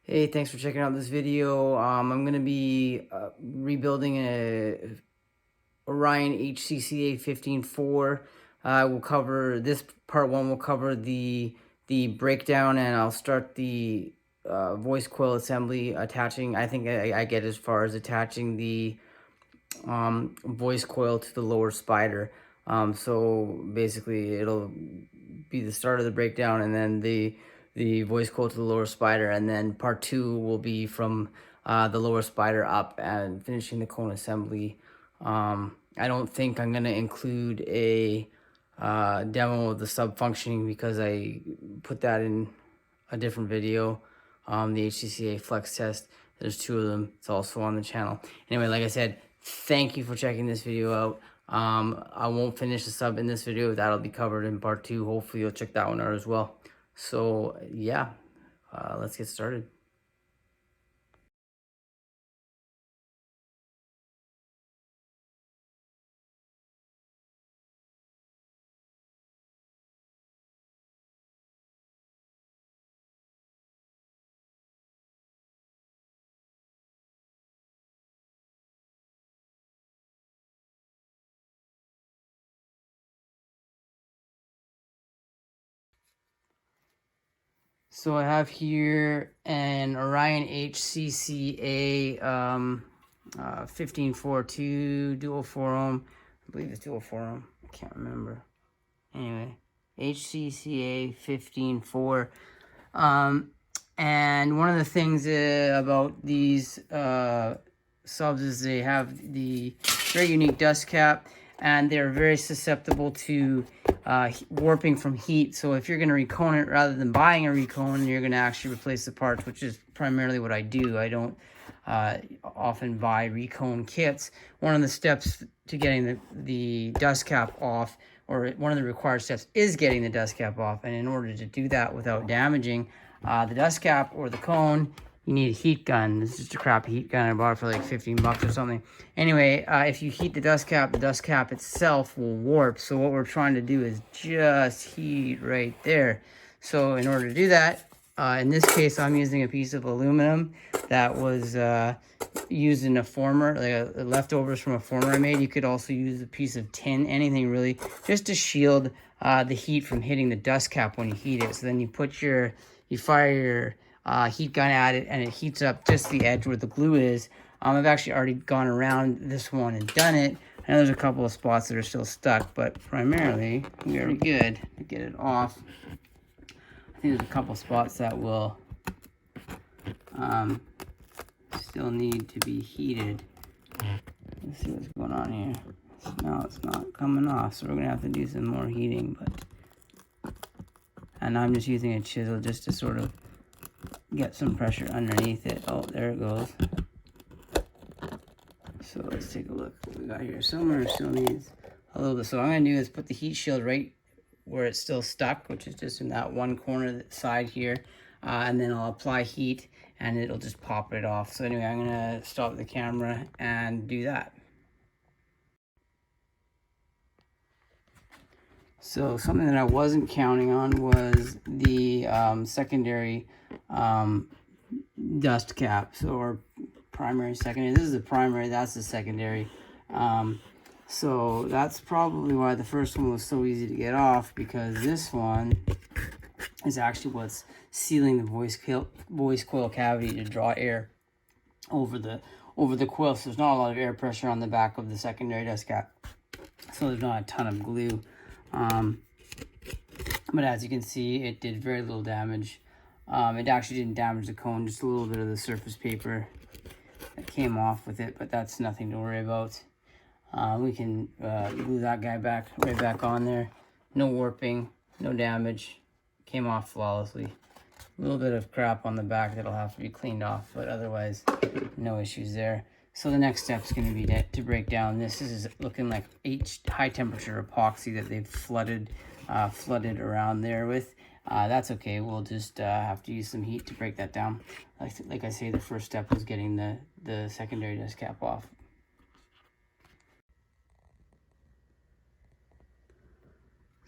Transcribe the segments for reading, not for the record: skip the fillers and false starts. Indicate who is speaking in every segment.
Speaker 1: Hey, thanks for checking out this video. I'm going to be rebuilding a Orion HCCA 15.4. We'll cover this part one. Will cover the breakdown, and I'll start the voice coil assembly attaching. I think I get as far as attaching the voice coil to the lower spider. So basically, it'll be the start of the breakdown, and then the voice coil to the lower spider, and then part two will be from the lower spider up and finishing the cone assembly. I don't think I'm gonna include a demo of the sub functioning because I put that in a different video. The HCCA flex test. There's two of them. It's also on the channel. Anyway, like I said, thank you for checking this video out. I won't finish the sub in this video. That'll be covered in part two. Hopefully you'll check that one out as well. So yeah, let's get started. So I have here an Orion HCCA 1542 dual 4 ohm. I believe it's dual 4 ohm. I can't remember. Anyway, HCCA 15.4. And one of the things about these subs is they have the very unique dust cap, and they're very susceptible to warping from heat. So if you're going to recone it, rather than buying a recone, you're going to actually replace the parts, which is primarily what I do. I don't often buy recone kits. One of the steps to getting the dust cap off, or one of the required steps, is getting the dust cap off. And in order to do that without damaging the dust cap or the cone, you need a heat gun. This is just a crappy heat gun. I bought it for like 15 bucks or something. Anyway, if you heat the dust cap itself will warp. So what we're trying to do is just heat right there. So in order to do that, in this case, I'm using a piece of aluminum that was used in a former, like leftovers from a former I made. You could also use a piece of tin, anything really, just to shield the heat from hitting the dust cap when you heat it. So then you fire your heat gun at it, and it heats up just the edge where the glue is. I've actually already gone around this one and done it. I know there's a couple of spots that are still stuck, but primarily very good to get it off. I think there's a couple spots that will still need to be heated. Let's see what's going on here. No, it's not coming off, so we're gonna have to do some more heating. And I'm just using a chisel just to sort of get some pressure underneath it. Oh, there it goes. So let's take a look what we got here. Somewhere still needs a little bit. So what I'm gonna do is put the heat shield right where it's still stuck, which is just in that one corner side here, and then I'll apply heat and it'll just pop it off. So anyway, I'm gonna stop the camera and do that. So something that I wasn't counting on was the secondary dust cap. So our primary, secondary. This is the primary, that's the secondary. So that's probably why the first one was so easy to get off, because this one is actually what's sealing the voice coil cavity to draw air over the coil. So there's not a lot of air pressure on the back of the secondary dust cap. So there's not a ton of glue. But as you can see, it did very little damage. It actually didn't damage the cone, just a little bit of the surface paper that came off with it, but that's nothing to worry about. We can glue that guy right back on there. No warping, no damage. Came off flawlessly. A little bit of crap on the back that'll have to be cleaned off, but otherwise, no issues there. So the next step is going to be to break down. This is looking like high temperature epoxy that they've flooded around there with. That's okay. We'll just have to use some heat to break that down. Like I say, the first step was getting the secondary dust cap off.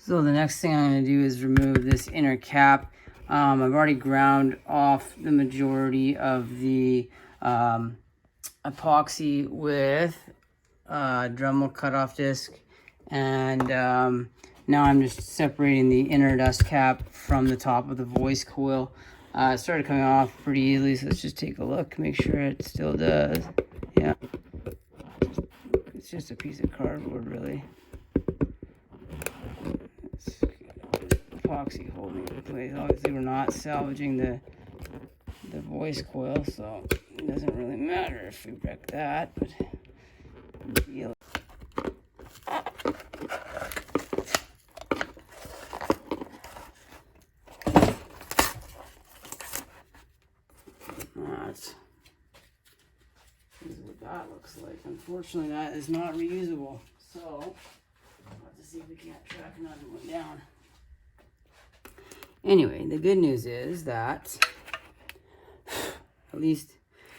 Speaker 1: So the next thing I'm going to do is remove this inner cap. I've already ground off the majority of the epoxy with Dremel cutoff disc, and now I'm just separating the inner dust cap from the top of the voice coil. It started coming off pretty easily, so let's just take a look, make sure it still does. Yeah, it's just a piece of cardboard, really. It's epoxy holding it in place. Obviously, we're not salvaging the voice coil, so it doesn't really matter if we wreck that, but feel this is what that looks like. Unfortunately, that is not reusable, so we'll have to see if we can't track another one down. Anyway, the good news is that at least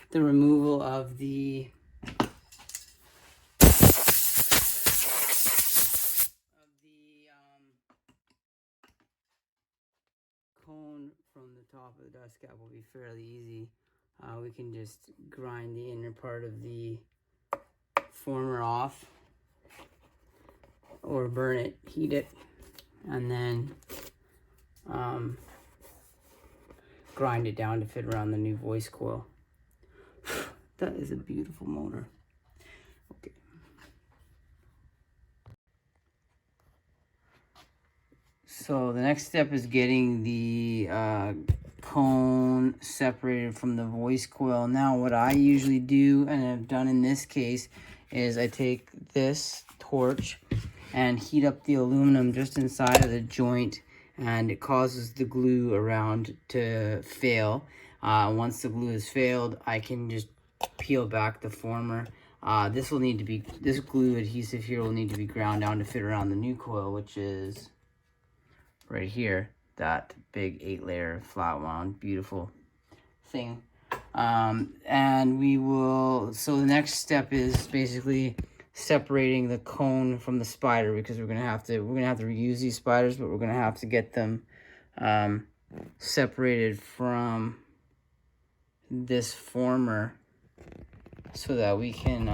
Speaker 1: the removal of the cone from the top of the dust cap will be fairly easy. We can just grind the inner part of the former off, or burn it, heat it, and then grind it down to fit around the new voice coil. That is a beautiful motor. Okay. So the next step is getting the cone separated from the voice coil. Now what I usually do, and have done in this case, is I take this torch and heat up the aluminum just inside of the joint, and it causes the glue around to fail. Once the glue has failed, I can just peel back the former. This glue adhesive here will need to be ground down to fit around the new coil, which is right here, that big 8-layer flat wound, beautiful thing. And we will, so the next step is basically separating the cone from the spider, because we're gonna have to reuse these spiders, but we're gonna have to get them separated from this former so that we can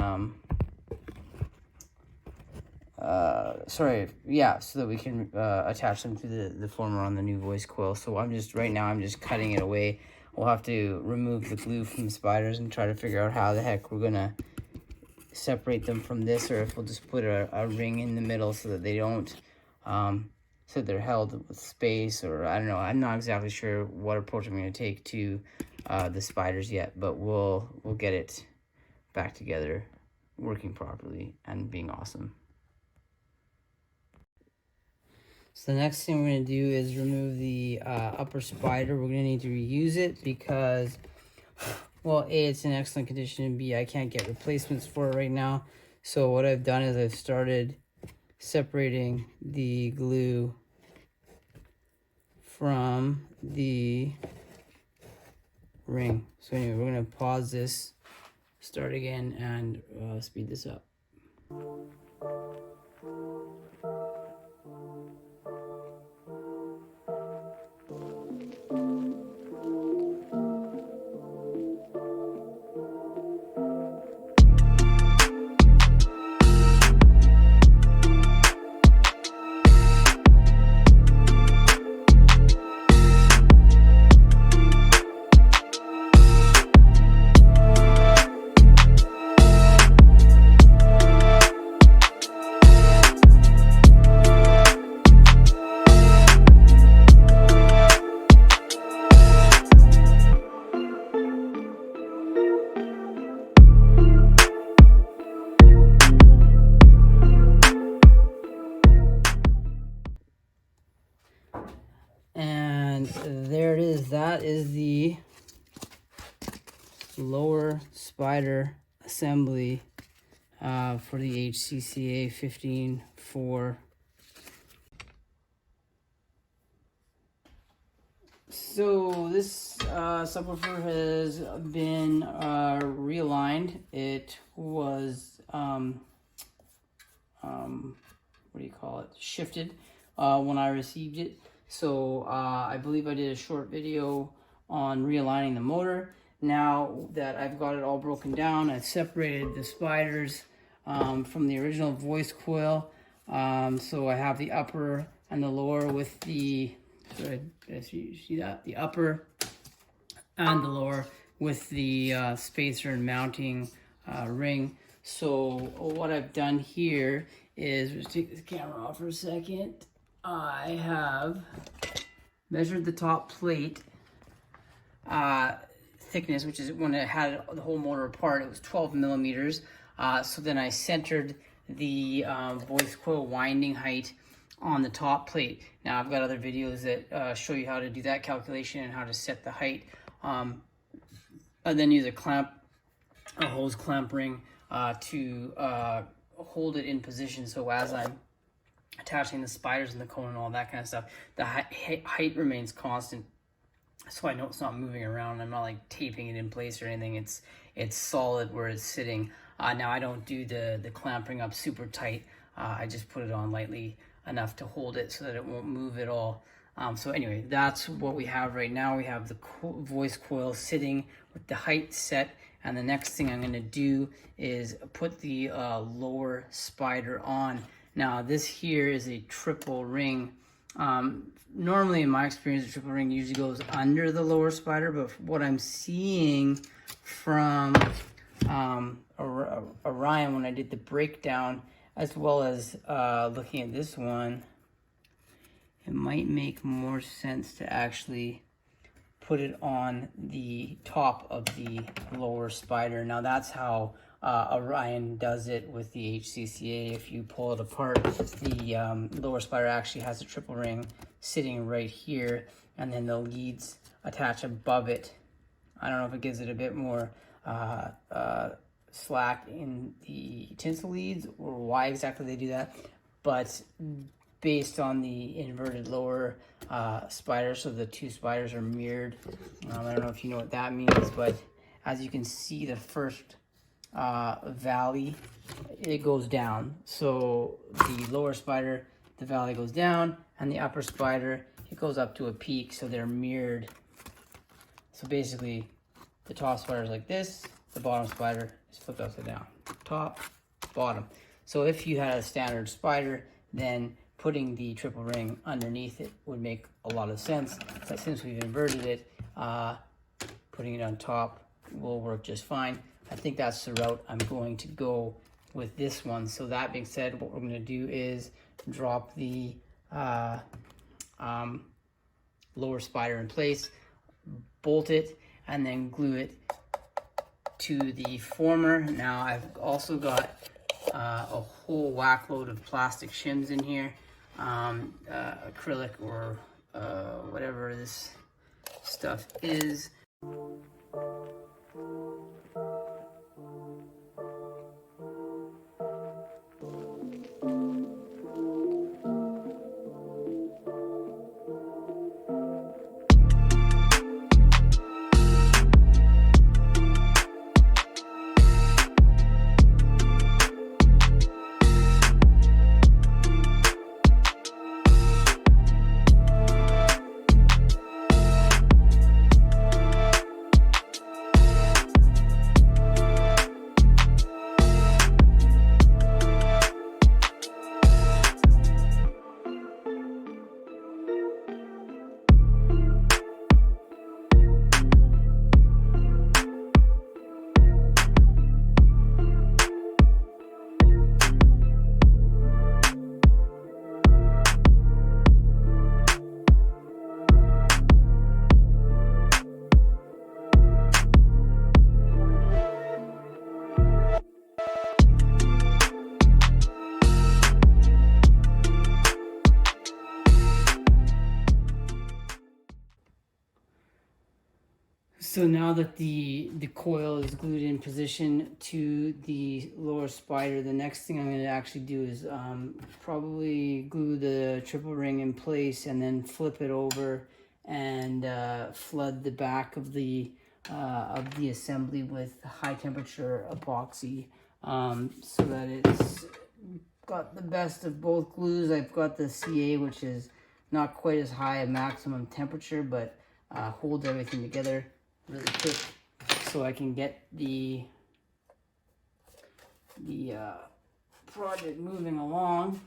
Speaker 1: so that we can attach them to the former on the new voice coil. So right now I'm just cutting it away. We'll have to remove the glue from the spiders and try to figure out how the heck we're gonna separate them from this, or if we'll just put a ring in the middle so that they don't so they're held with space, or I don't know. I'm not exactly sure what approach I'm going to take to the spiders yet, but we'll get it back together, working properly and being awesome. So the next thing we're going to do is remove the upper spider. We're going to need to reuse it because, well, A, it's in excellent condition, and B, I can't get replacements for it right now. So what I've done is I've started separating the glue from the ring. So anyway, we're going to pause this, start again, and speed this up. And there it is. That is the lower spider assembly for the HCCA 15.4. So this subwoofer has been realigned. It was what do you call it? Shifted when I received it. So I believe I did a short video on realigning the motor. Now that I've got it all broken down, I've separated the spiders from the original voice coil. So I have the upper and the lower with the, you see that? The upper and the lower with the spacer and mounting ring. So what I've done here is, let's take this camera off for a second. I have measured the top plate thickness, which is when it had the whole motor apart, it was 12 millimeters. So then I centered the voice coil winding height on the top plate. Now I've got other videos that show you how to do that calculation and how to set the height. And then use a hose clamp ring to hold it in position. So as I'm attaching the spiders and the cone and all that kind of stuff, the height remains constant. So I know it's not moving around. I'm not like taping it in place or anything. It's solid where it's sitting. Now I don't do the clamping up super tight. I just put it on lightly enough to hold it so that it won't move at all. So anyway, that's what we have right now. We have the voice coil sitting with the height set, and the next thing I'm going to do is put the lower spider on. Now this here is a triple ring. Normally in my experience, a triple ring usually goes under the lower spider, but what I'm seeing from Orion when I did the breakdown, as well as looking at this one, it might make more sense to actually put it on the top of the lower spider. Now that's how Orion does it with the HCCA. If you pull it apart, the lower spider actually has a triple ring sitting right here, and then the leads attach above it. I don't know if it gives it a bit more slack in the tinsel leads or why exactly they do that, but based on the inverted lower spider, so the two spiders are mirrored. I don't know if you know what that means, but as you can see, the first valley, it goes down. So the lower spider, the valley goes down, and the upper spider, it goes up to a peak, so they're mirrored. So basically, the top spider is like this, the bottom spider is flipped upside down. Top, bottom. So if you had a standard spider, then putting the triple ring underneath it would make a lot of sense. But since we've inverted it, putting it on top will work just fine. I think that's the route I'm going to go with this one. So that being said, what we're going to do is drop the lower spider in place, bolt it, and then glue it to the former. Now I've also got a whole whack load of plastic shims in here, acrylic or whatever this stuff is. So now that the coil is glued in position to the lower spider, the next thing I'm going to actually do is probably glue the triple ring in place and then flip it over and flood the back of the assembly with high temperature epoxy, so that it's got the best of both glues. I've got the CA, which is not quite as high a maximum temperature, but holds everything together really quick, so I can get the project moving along.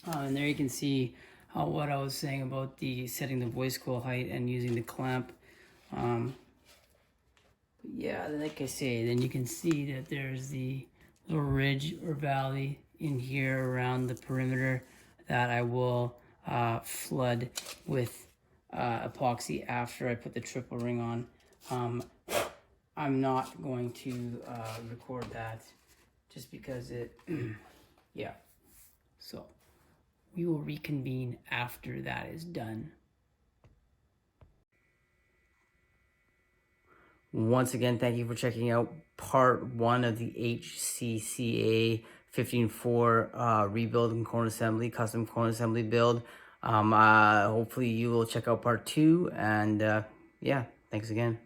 Speaker 1: And there you can see what I was saying about the setting the voice coil height and using the clamp. Yeah, like I say, then you can see that there's the little ridge or valley in here around the perimeter that I will flood with epoxy after I put the triple ring on. I'm not going to record that just because it, yeah. So we will reconvene after that is done. Once again, thank you for checking out part 1 of the HCCA 15.4 rebuild and cone assembly, custom cone assembly build. Hopefully you will check out part 2, and yeah, thanks again.